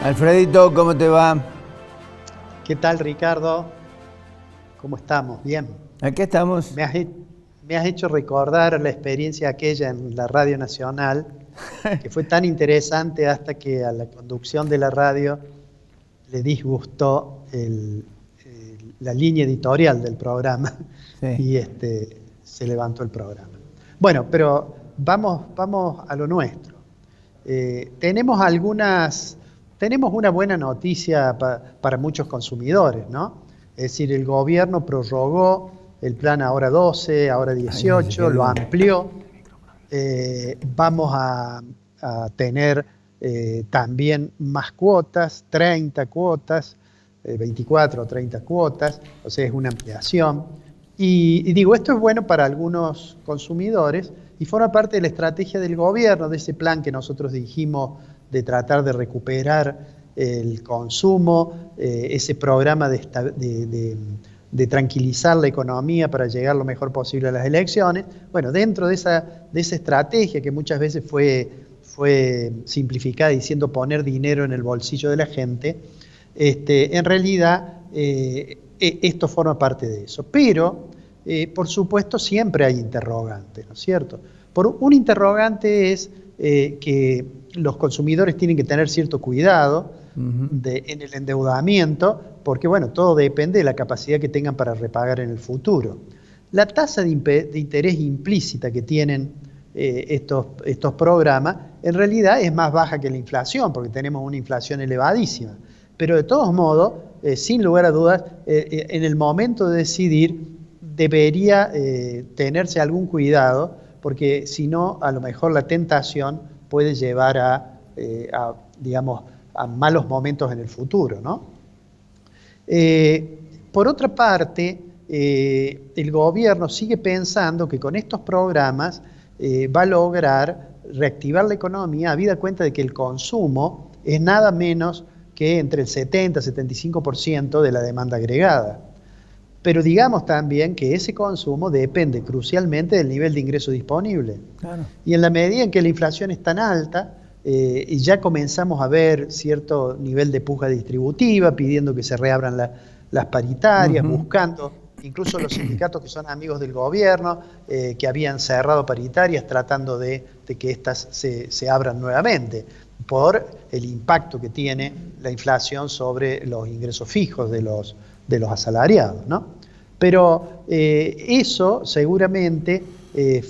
Alfredito, ¿cómo te va? ¿Qué tal, Ricardo? ¿Cómo estamos? Bien. Aquí estamos. Me has hecho recordar la experiencia aquella en la Radio Nacional, que fue tan interesante hasta que a la conducción de la radio le disgustó la línea editorial del programa Sí. y se levantó el programa. Bueno, pero vamos a lo nuestro. Tenemos una buena noticia para muchos consumidores, ¿no? Es decir, el gobierno prorrogó el plan ahora 12, ahora 18, lo amplió. Vamos a tener también más cuotas, 30 cuotas, 24 o 30 cuotas, o sea, es una ampliación. Y digo, esto es bueno para algunos consumidores y forma parte de la estrategia del gobierno, de ese plan que nosotros dijimos de tratar de recuperar el consumo, ese programa de tranquilizar la economía para llegar lo mejor posible a las elecciones. Bueno, dentro de esa estrategia que muchas veces fue simplificada diciendo poner dinero en el bolsillo de la gente, en realidad esto forma parte de eso. Pero, por supuesto, siempre hay interrogantes, ¿no es cierto? Un interrogante es que los consumidores tienen que tener cierto cuidado en el endeudamiento, porque bueno, todo depende de la capacidad que tengan para repagar en el futuro. La tasa de interés implícita que tienen estos programas, en realidad es más baja que la inflación, porque tenemos una inflación elevadísima. Pero de todos modos, sin lugar a dudas, en el momento de decidir debería tenerse algún cuidado, porque si no, a lo mejor la tentación puede llevar digamos, a malos momentos en el futuro, ¿no? Por otra parte, el gobierno sigue pensando que con estos programas va a lograr reactivar la economía, habida cuenta de que el consumo es nada menos que entre el 70 y 75% de la demanda agregada. Pero digamos también que ese consumo depende crucialmente del nivel de ingreso disponible. Claro. Y en la medida en que la inflación es tan alta, y ya comenzamos a ver cierto nivel de puja distributiva, pidiendo que se reabran las paritarias, buscando incluso los sindicatos que son amigos del gobierno, que habían cerrado paritarias, tratando de que éstas se abran nuevamente, por el impacto que tiene la inflación sobre los ingresos fijos de los asalariados, ¿no? Pero eso seguramente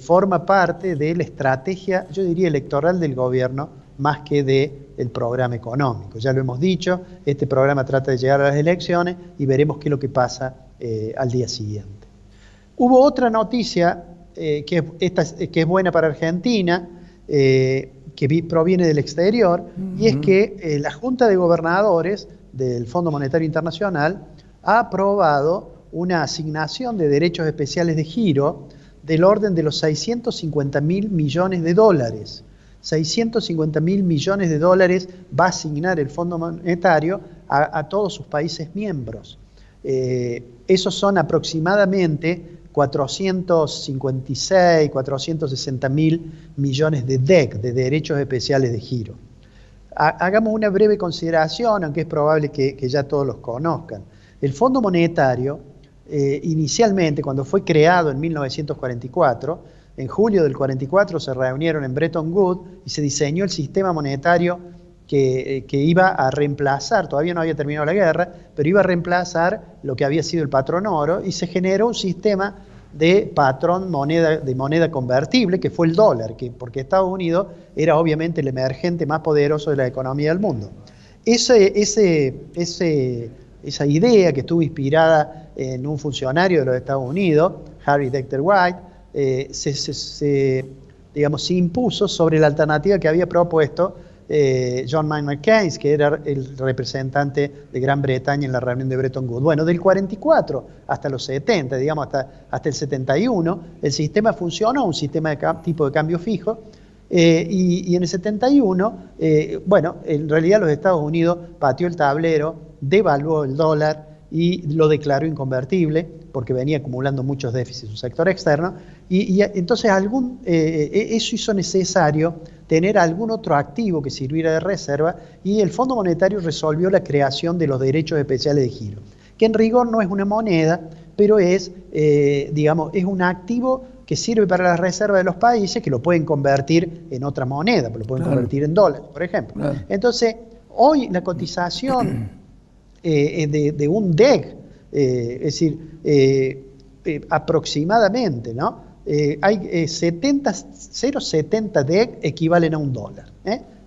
forma parte de la estrategia, yo diría, electoral del gobierno, más que del programa económico. Ya lo hemos dicho, este programa trata de llegar a las elecciones y veremos qué es lo que pasa al día siguiente. Hubo otra noticia que es buena para Argentina, que proviene del exterior, y es que la Junta de Gobernadores del Fondo Monetario Internacional ha aprobado una asignación de derechos especiales de giro del orden de los 650.000 millones de dólares. 650.000 millones de dólares va a asignar el Fondo Monetario a todos sus países miembros. Esos son aproximadamente 456, 460.000 millones de DEC, de derechos especiales de giro. Hagamos una breve consideración, aunque es probable que ya todos los conozcan. El Fondo Monetario, inicialmente, cuando fue creado en 1944, en julio del 44 se reunieron en Bretton Woods y se diseñó el sistema monetario que iba a reemplazar, todavía no había terminado la guerra, pero iba a reemplazar lo que había sido el patrón oro, y se generó un sistema de patrón de moneda convertible, que fue el dólar, porque Estados Unidos era obviamente el emergente más poderoso de la economía del mundo. Esa idea, que estuvo inspirada en un funcionario de los Estados Unidos, Harry Dexter White, se impuso sobre la alternativa que había propuesto John Maynard Keynes, que era el representante de Gran Bretaña en la reunión de Bretton Woods. Bueno, del 44 hasta los 70, digamos hasta el 71, el sistema funcionó, un sistema tipo de cambio fijo, y en el 71, en realidad los Estados Unidos pateó el tablero, devaluó el dólar y lo declaró inconvertible, porque venía acumulando muchos déficits en su sector externo, y entonces eso hizo necesario tener algún otro activo que sirviera de reserva, y el Fondo Monetario resolvió la creación de los derechos especiales de giro, que en rigor no es una moneda, pero es un activo que sirve para la reserva de los países, que lo pueden convertir en otra moneda, lo pueden convertir en dólares, por ejemplo. Claro. Entonces, hoy la cotización de un DEC, es decir, aproximadamente, ¿no? Hay 0,70 DEC equivalen a un dólar,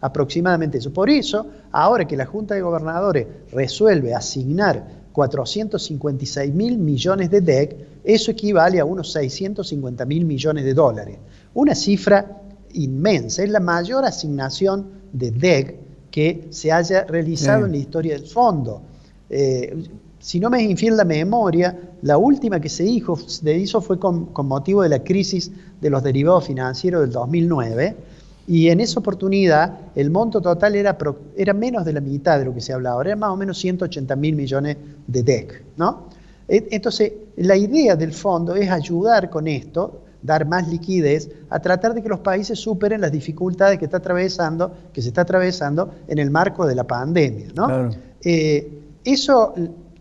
aproximadamente eso. Por eso, ahora que la Junta de Gobernadores resuelve asignar 456.000 millones de DEC, eso equivale a unos 650.000 millones de dólares. Una cifra inmensa, es la mayor asignación de DEC que se haya realizado en la historia del fondo. Si no me es infiel la memoria, la última que se hizo fue con motivo de la crisis de los derivados financieros del 2009, y en esa oportunidad el monto total era menos de la mitad de lo que se hablaba ahora, era más o menos 180.000 millones de DEC, ¿no? Entonces, la idea del fondo es ayudar con esto, dar más liquidez, a tratar de que los países superen las dificultades que se está atravesando en el marco de la pandemia, ¿no? Claro. Eso,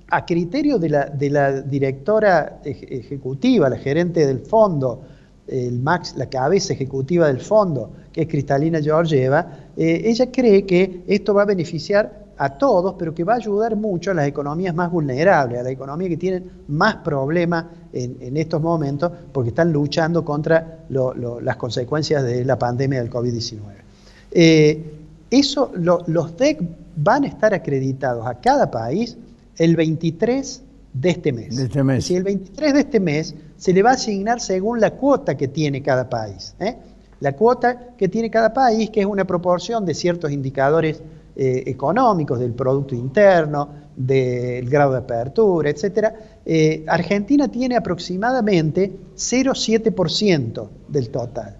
a criterio de la directora ejecutiva, la gerente del fondo, la cabeza ejecutiva del fondo, que es Kristalina Georgieva, ella cree que esto va a beneficiar a todos, pero que va a ayudar mucho a las economías más vulnerables, a las economías que tienen más problemas en estos momentos, porque están luchando contra las consecuencias de la pandemia del COVID-19. Los DEC van a estar acreditados a cada país el 23 de este mes. Si el 23 de este mes se le va a asignar según la cuota que tiene cada país. La cuota que tiene cada país, que es una proporción de ciertos indicadores económicos, del Producto Interno, del grado de apertura, etc. Argentina tiene aproximadamente 0,7% del total.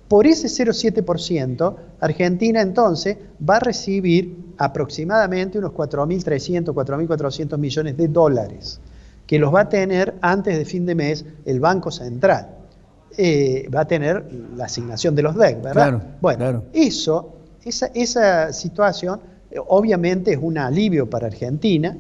Por ese 0,7%, Argentina entonces va a recibir aproximadamente unos 4.300, 4.400 millones de dólares, que los va a tener antes de fin de mes el Banco Central. Va a tener la asignación de los DEC, ¿verdad? Claro, bueno, claro. Esa situación obviamente es un alivio para Argentina.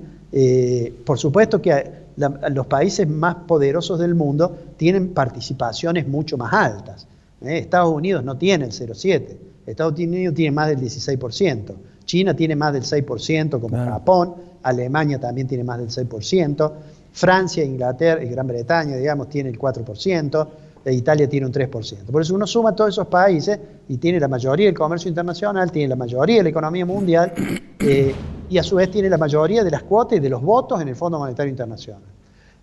Por supuesto que los países más poderosos del mundo tienen participaciones mucho más altas. Estados Unidos no tiene el 0,7%, Estados Unidos tiene más del 16%, China tiene más del 6% como Japón, Alemania también tiene más del 6%, Francia, Inglaterra y Gran Bretaña, digamos, tiene el 4%, Italia tiene un 3%. Por eso uno suma todos esos países y tiene la mayoría del comercio internacional, tiene la mayoría de la economía mundial y a su vez tiene la mayoría de las cuotas y de los votos en el Fondo Monetario Internacional.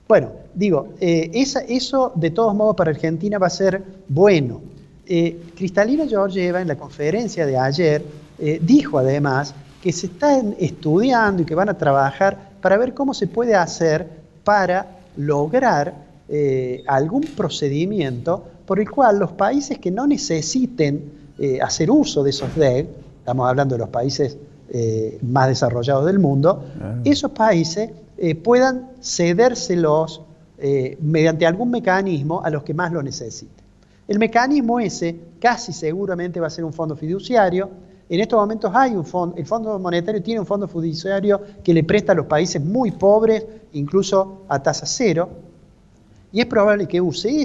Bueno, digo, eso de todos modos para Argentina va a ser bueno. Kristalina Georgieva en la conferencia de ayer dijo además que se están estudiando y que van a trabajar para ver cómo se puede hacer para lograr algún procedimiento por el cual los países que no necesiten hacer uso de esos DEC, estamos hablando de los países más desarrollados del mundo, esos países puedan cedérselos mediante algún mecanismo a los que más lo necesiten. El mecanismo ese casi seguramente va a ser un fondo fiduciario. En estos momentos hay un fondo, el Fondo Monetario tiene un fondo fiduciario que le presta a los países muy pobres, incluso a tasa cero, y es probable que use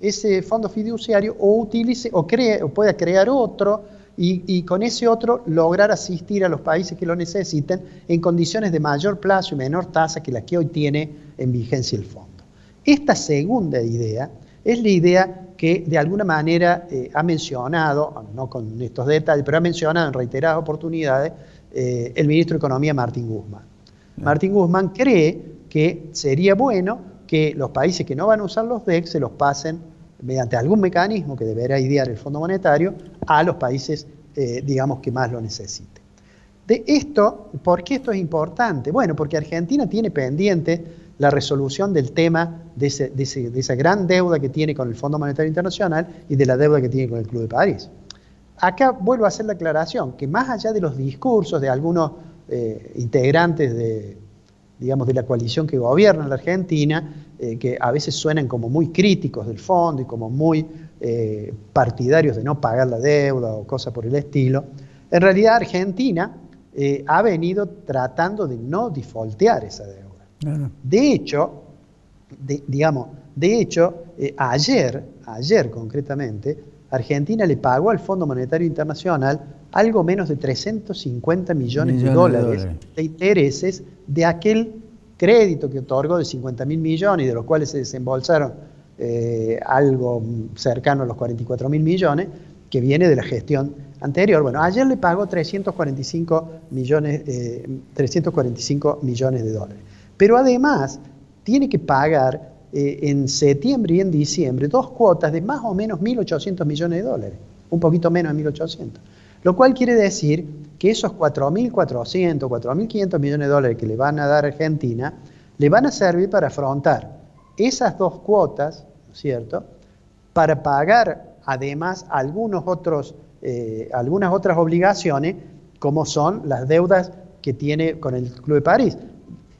ese fondo fiduciario o utilice o pueda crear otro y con ese otro lograr asistir a los países que lo necesiten en condiciones de mayor plazo y menor tasa que la que hoy tiene en vigencia el fondo. Esta segunda idea es la idea que de alguna manera ha mencionado, no con estos detalles, pero ha mencionado en reiteradas oportunidades el ministro de Economía Martín Guzmán. Martín Guzmán cree que sería bueno que los países que no van a usar los DEC se los pasen mediante algún mecanismo que deberá idear el Fondo Monetario a los países, digamos, que más lo necesiten. De esto, ¿por qué esto es importante? Bueno, porque Argentina tiene pendiente la resolución del tema de esa gran deuda que tiene con el Fondo Monetario Internacional y de la deuda que tiene con el Club de París. Acá vuelvo a hacer la aclaración, que más allá de los discursos de algunos integrantes digamos, de la coalición que gobierna en la Argentina, que a veces suenan como muy críticos del fondo y como muy partidarios de no pagar la deuda o cosas por el estilo. En realidad Argentina ha venido tratando de no defaultear esa deuda. Claro. De hecho, ayer concretamente, Argentina le pagó al Fondo Monetario Internacional algo menos de 350 millones de dólares de intereses de aquel crédito que otorgó de 50.000 millones y de los cuales se desembolsaron algo cercano a los 44.000 millones, que viene de la gestión anterior. Bueno, ayer le pagó 345 millones de dólares. Pero además tiene que pagar en septiembre y en diciembre 2 cuotas de más o menos 1.800 millones de dólares, un poquito menos de 1.800. Lo cual quiere decir que esos 4.400, 4.500 millones de dólares que le van a dar a Argentina, le van a servir para afrontar esas 2 cuotas, ¿no es cierto?, para pagar además algunas otras obligaciones, como son las deudas que tiene con el Club de París.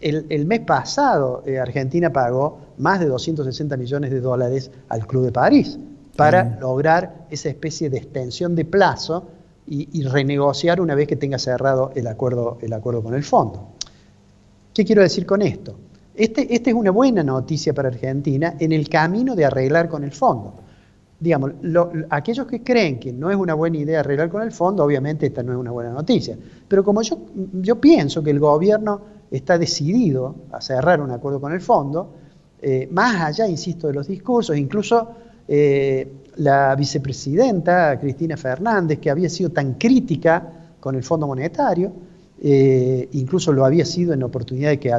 El mes pasado Argentina pagó más de 260 millones de dólares al Club de París para lograr esa especie de extensión de plazo y renegociar una vez que tenga cerrado el acuerdo con el fondo. ¿Qué quiero decir con esto? Esta es una buena noticia para Argentina en el camino de arreglar con el fondo. Digamos, aquellos que creen que no es una buena idea arreglar con el fondo, obviamente esta no es una buena noticia. Pero como yo pienso que el gobierno está decidido a cerrar un acuerdo con el fondo, más allá, insisto, de los discursos, incluso la vicepresidenta Cristina Fernández, que había sido tan crítica con el Fondo Monetario, incluso lo había sido en la oportunidad de que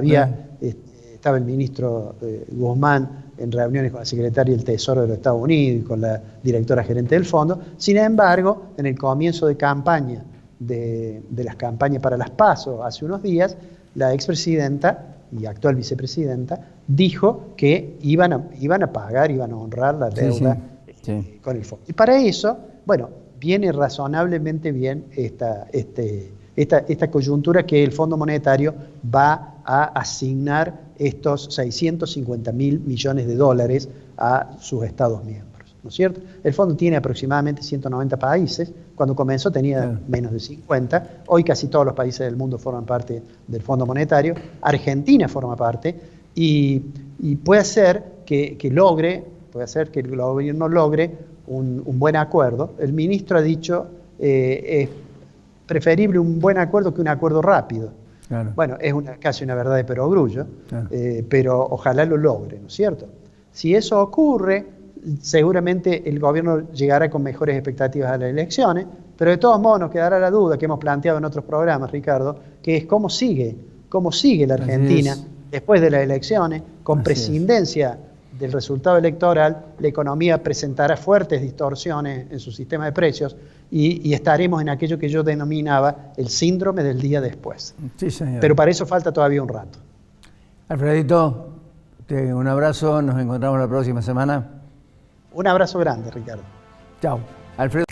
estaba el ministro Guzmán en reuniones con la secretaria del Tesoro de los Estados Unidos y con la directora gerente del fondo. Sin embargo, en el comienzo de campaña, de las campañas para las PASO hace unos días, la expresidenta y actual vicepresidenta dijo que iban a pagar, iban a honrar la deuda con el fondo. Y para eso, bueno, viene razonablemente bien esta coyuntura que el Fondo Monetario va a asignar estos 650.000 millones de dólares a sus Estados miembros, ¿no es cierto? El fondo tiene aproximadamente 190 países, cuando comenzó tenía menos de 50, hoy casi todos los países del mundo forman parte del Fondo Monetario, Argentina forma parte, y puede ser que el gobierno logre un buen acuerdo. El ministro ha dicho es preferible un buen acuerdo que un acuerdo rápido. Claro. Bueno, es casi una verdad de perogrullo, pero ojalá lo logre, ¿no es cierto? Si eso ocurre, seguramente el gobierno llegará con mejores expectativas a las elecciones, pero de todos modos nos quedará la duda que hemos planteado en otros programas, Ricardo, que es cómo sigue la Argentina después de las elecciones, con prescindencia del resultado electoral. La economía presentará fuertes distorsiones en su sistema de precios y estaremos en aquello que yo denominaba el síndrome del día después. Sí, señor. Pero para eso falta todavía un rato. Alfredito, un abrazo, nos encontramos la próxima semana. Un abrazo grande, Ricardo. Chao. Alfredo.